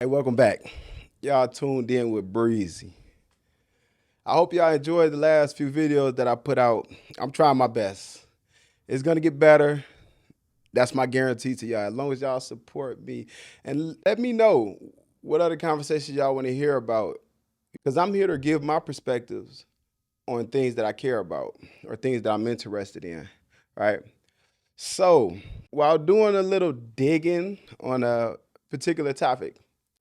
Hey, welcome back. Y'all tuned in with Breezy. I hope y'all enjoyed the last few videos that I put out. I'm trying my best. It's gonna get better. That's my guarantee to y'all. As long as y'all support me and let me know what other conversations y'all want to hear about. Because I'm here to give my perspectives on things that I care about or things that I'm interested in. Right. So while doing a little digging on a particular topic,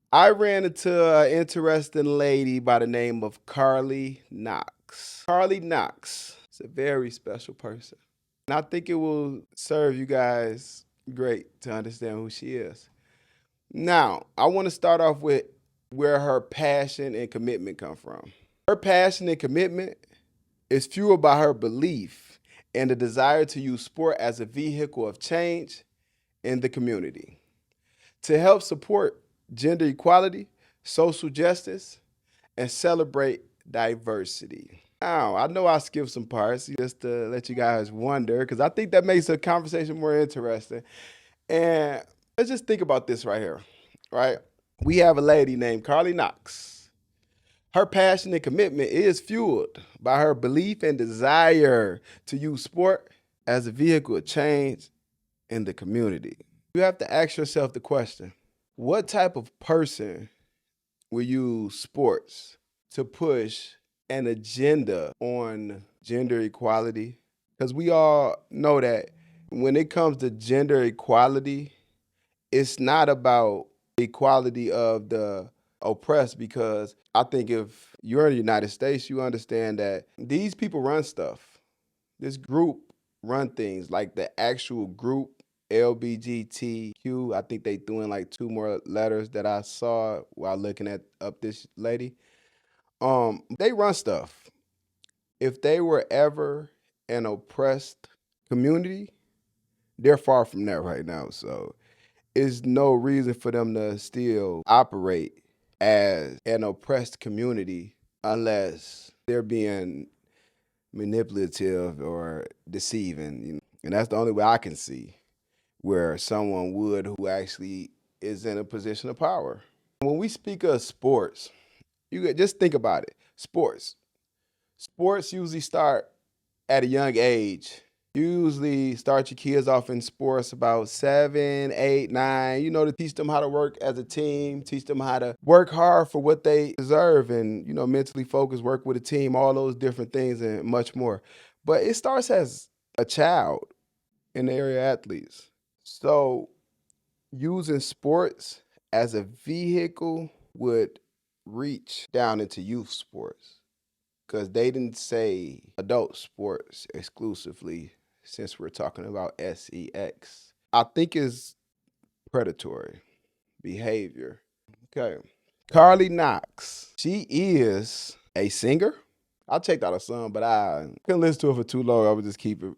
I ran into an interesting lady by the name of Charley Knox. Charley Knox is a very special person. And I think it will serve you guys great to understand who she is. Now, I want to start off with where her passion and commitment come from. Her passion and commitment is fueled by her belief and the desire to use sport as a vehicle of change in the community to help support gender equality, social justice, and celebrate diversity. Now, I know I skipped some parts just to let you guys wonder, because I think that makes the conversation more interesting. And let's just think about this right here, right? We have a lady named Charley Knox. Her passion and commitment is fueled by her belief and desire to use sport as a vehicle of change in the community. You have to ask yourself the question, what type of person will use sports to push an agenda on gender equality? Because we all know that when it comes to gender equality, it's not about equality of the oppressed, because I think if you're in the United States, you understand that these people run stuff. This group run things like the actual group LBGTQ. I think they threw in like two more letters that I saw while looking at up this lady. They run stuff. If they were ever an oppressed community, they're far from that right now. So it's no reason for them to still operate as an oppressed community unless they're being manipulative or deceiving. And that's the only way I can see where someone would who actually is in a position of power. When we speak of sports, just think about it. Sports usually start at a young age. You usually start your kids off in sports about 7, 8, 9, to teach them how to work as a team, teach them how to work hard for what they deserve and, mentally focus, work with a team, all those different things and much more. But it starts as a child in the area athletes. So using sports as a vehicle would reach down into youth sports because they didn't say adult sports exclusively since we're talking about sex. I think is predatory behavior. Okay. Charley Knox. She is a singer. I checked out her song, but I couldn't listen to it for too long. I would just keep it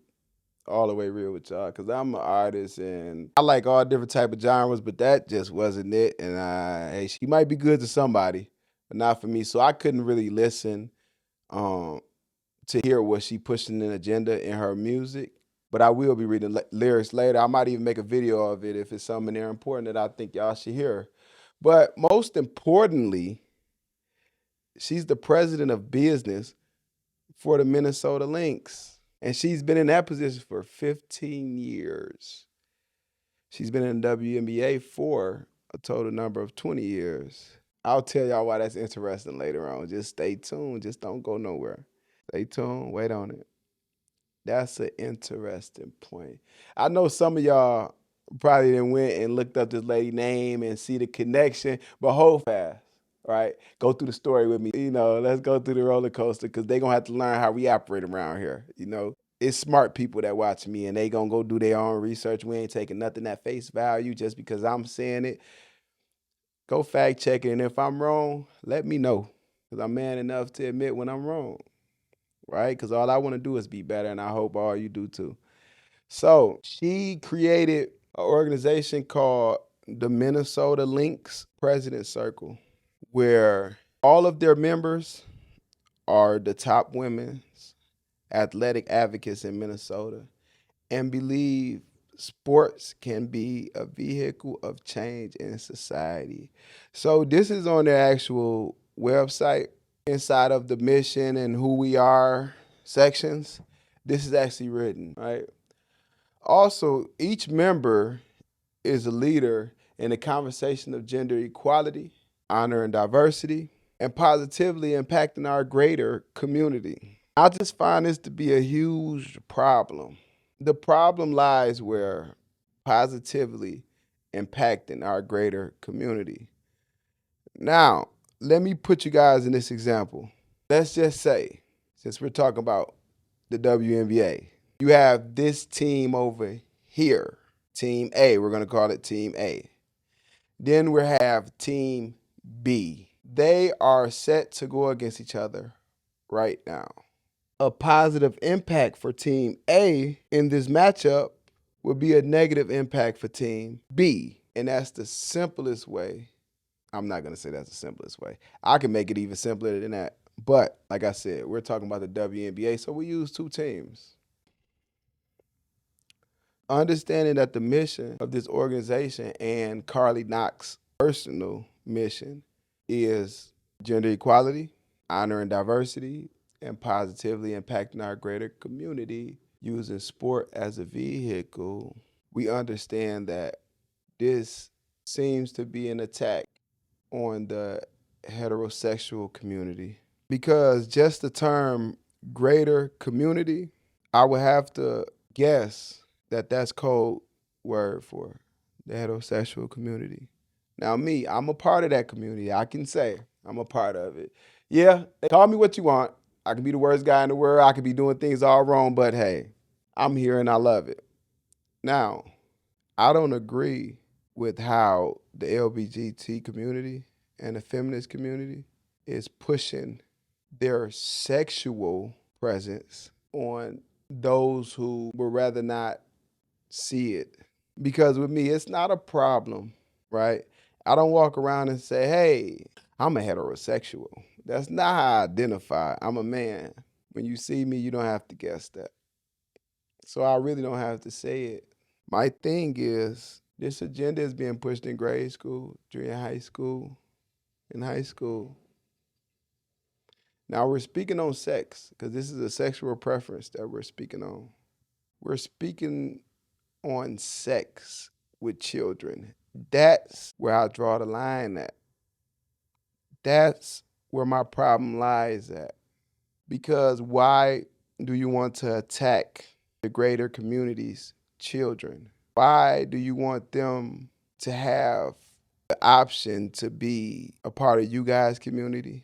all the way real with y'all because I'm an artist and I like all different type of genres, but that just wasn't it. And hey, she might be good to somebody, but not for me. So I couldn't really listen to hear what she pushing an agenda in her music. But I will be reading lyrics later. I might even make a video of it if it's something there important that I think y'all should hear. But most importantly, she's the president of business for the Minnesota Lynx. And she's been in that position for 15 years. She's been in the WNBA for a total number of 20 years. I'll tell y'all why that's interesting later on. Just stay tuned. Just don't go nowhere. Stay tuned. Wait on it. That's an interesting point. I know some of y'all probably done went and looked up this lady name and see the connection, but hold fast, right? Go through the story with me. Let's go through the roller coaster because they going to have to learn how we operate around here. It's smart people that watch me and they going to go do their own research. We ain't taking nothing at face value just because I'm saying it. Go fact check it. And if I'm wrong, let me know because I'm man enough to admit when I'm wrong, right? Because all I want to do is be better, and I hope all you do too. So she created an organization called the Minnesota Lynx President Circle, where all of their members are the top women's athletic advocates in Minnesota and believe sports can be a vehicle of change in society. So this is on their actual website. Inside of the mission and who we are sections, this is actually written, right? Also, each member is a leader in the conversation of gender equality, honor and diversity, and positively impacting our greater community. I just find this to be a huge problem. The problem lies where positively impacting our greater community. Now, let me put you guys in this example. Let's just say, since we're talking about the WNBA, you have this team over here, Team A. We're going to call it Team A. Then we have Team B. They are set to go against each other right now. A positive impact for Team A in this matchup would be a negative impact for Team B. And that's the simplest way. I'm not going to say that's the simplest way. I can make it even simpler than that. But like I said, we're talking about the WNBA, so we use two teams. Understanding that the mission of this organization and Charley Knox's personal mission is gender equality, honor and diversity, and positively impacting our greater community using sport as a vehicle, we understand that this seems to be an attack on the heterosexual community. Because just the term greater community, I would have to guess that that's code word for the heterosexual community. Now me, I'm a part of that community. I can say I'm a part of it. Yeah, call me what you want. I can be the worst guy in the world. I could be doing things all wrong, but hey, I'm here and I love it. Now, I don't agree with how the LGBT community and the feminist community is pushing their sexual presence on those who would rather not see it. Because with me, it's not a problem, right? I don't walk around and say, hey, I'm a heterosexual. That's not how I identify. I'm a man. When you see me, you don't have to guess that. So I really don't have to say it. My thing is, this agenda is being pushed in grade school, junior high school, in high school. Now we're speaking on sex, because this is a sexual preference that we're speaking on. We're speaking on sex with children. That's where I draw the line at. That's where my problem lies at. Because why do you want to attack the greater community's children? Why do you want them to have the option to be a part of you guys' community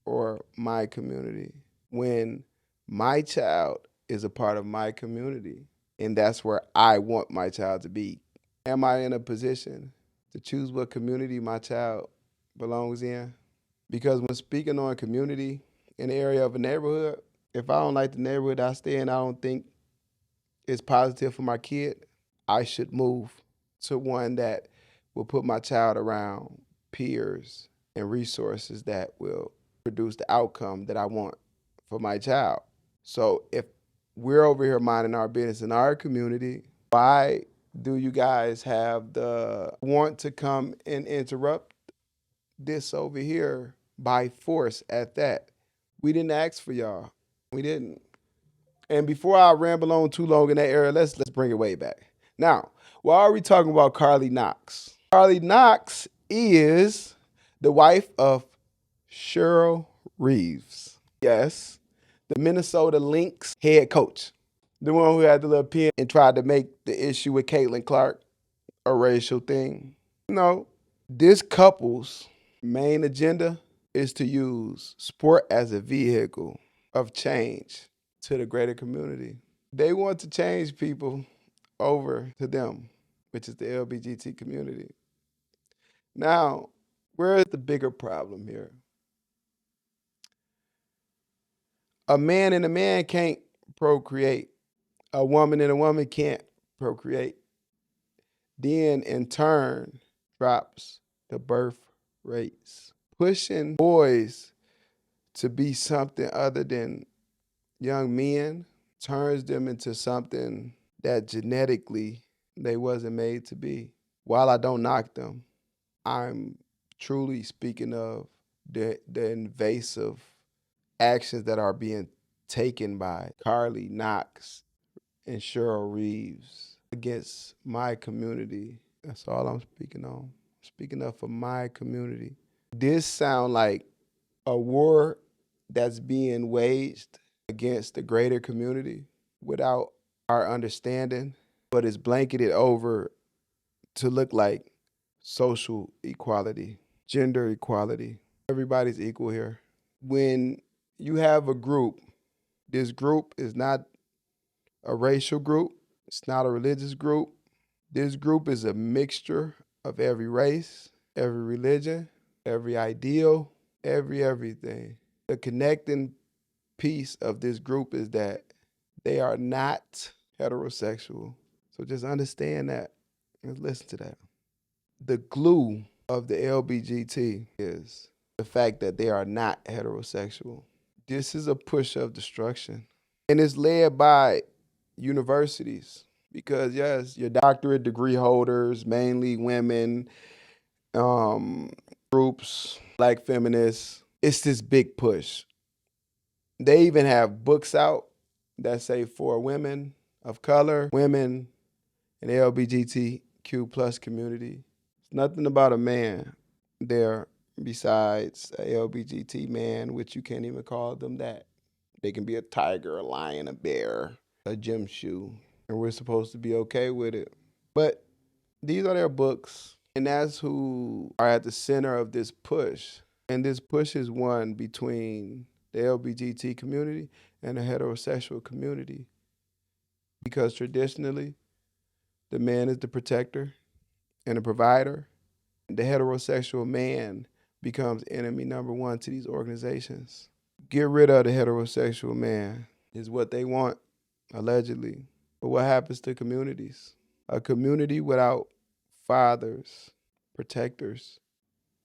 or my community when my child is a part of my community and that's where I want my child to be? Am I in a position to choose what community my child belongs in? Because when speaking on community in the area of a neighborhood, if I don't like the neighborhood I stay in, I don't think it's positive for my kid, I should move to one that will put my child around peers and resources that will produce the outcome that I want for my child. So if we're over here minding our business in our community, why do you guys have the want to come and interrupt this over here by force at that? We didn't ask for y'all. We didn't. And before I ramble on too long in that area, let's bring it way back. Now, why are we talking about Charley Knox? Charley Knox is the wife of Cheryle Reeves. Yes, the Minnesota Lynx head coach. The one who had the little pen and tried to make the issue with Caitlin Clark a racial thing. No, this couple's main agenda is to use sport as a vehicle of change to the greater community. They want to change people over to them, which is the LGBT community. Now, where is the bigger problem here? A man and a man can't procreate. A woman and a woman can't procreate. Then, in turn, drops the birth rates. Pushing boys to be something other than young men turns them into something that genetically they wasn't made to be. While I don't knock them, I'm truly speaking of the invasive actions that are being taken by Charley, Knox, and Reeves against my community. That's all I'm speaking on. I'm speaking of for my community. This sound like a war that's being waged against the greater community without our understanding, but it's blanketed over to look like social equality, gender equality. Everybody's equal here. When you have a group, this group is not a racial group, it's not a religious group. This group is a mixture of every race, every religion, every ideal, everything. The connecting piece of this group is that they are not heterosexual. So just understand that and listen to that. The glue of the LBGT is the fact that they are not heterosexual. This is a push of destruction. And it's led by universities because, yes, your doctorate degree holders, mainly women, groups, black feminists, it's this big push. They even have books out that say for women of color, women in the LGBTQ plus community. It's nothing about a man there besides a LGBT man, which you can't even call them that. They can be a tiger, a lion, a bear, a gym shoe, and we're supposed to be okay with it. But these are their books, and that's who are at the center of this push. And this push is one between the LGBT community and the heterosexual community. Because traditionally, the man is the protector and the provider. The heterosexual man becomes enemy number one to these organizations. Get rid of the heterosexual man is what they want, allegedly. But what happens to communities? A community without fathers, protectors,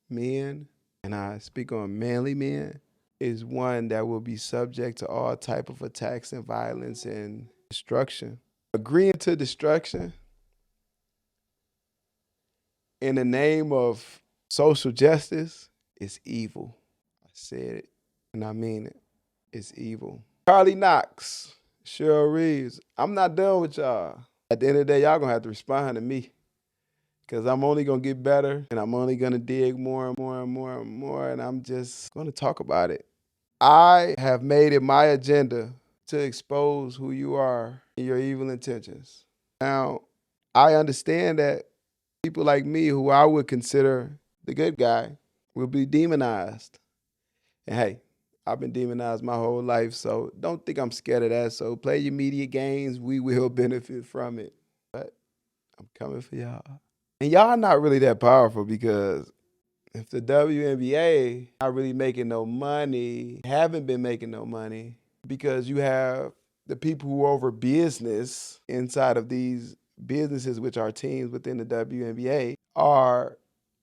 men, and I speak on manly men, is one that will be subject to all type of attacks and violence and destruction. Agreeing to destruction in the name of social justice is evil. I said it and I mean it. It's evil. Charley, Knox, Reeve, I'm not done with y'all. At the end of the day, y'all gonna have to respond to me because I'm only gonna get better and I'm only gonna dig more and more and more and more, and I'm just gonna talk about it. I have made it my agenda to expose who you are and your evil intentions. Now, I understand that people like me, who I would consider the good guy, will be demonized. And hey, I've been demonized my whole life, so don't think I'm scared of that. So play your media games. We will benefit from it. But I'm coming for y'all. And y'all not really that powerful because if the WNBA not really making no money, haven't been making no money, because you have the people who are over business inside of these businesses, which are teams within the WNBA, are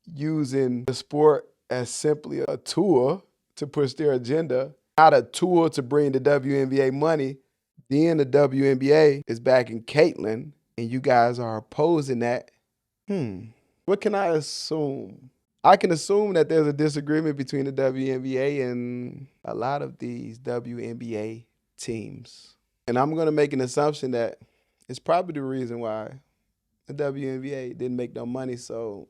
using the sport as simply a tool to push their agenda, not a tool to bring the WNBA money. Then the WNBA is backing Caitlyn, and you guys are opposing that. What can I assume? I can assume that there's a disagreement between the WNBA and a lot of these WNBA teams. And I'm going to make an assumption that it's probably the reason why the WNBA didn't make no money. So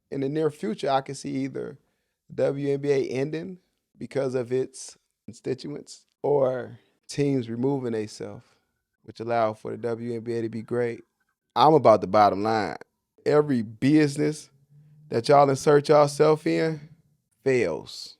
in the near future, I can see either WNBA ending because of its constituents or teams removing themselves, which allow for the WNBA to be great. I'm about the bottom line. Every business that y'all insert yourself in fails.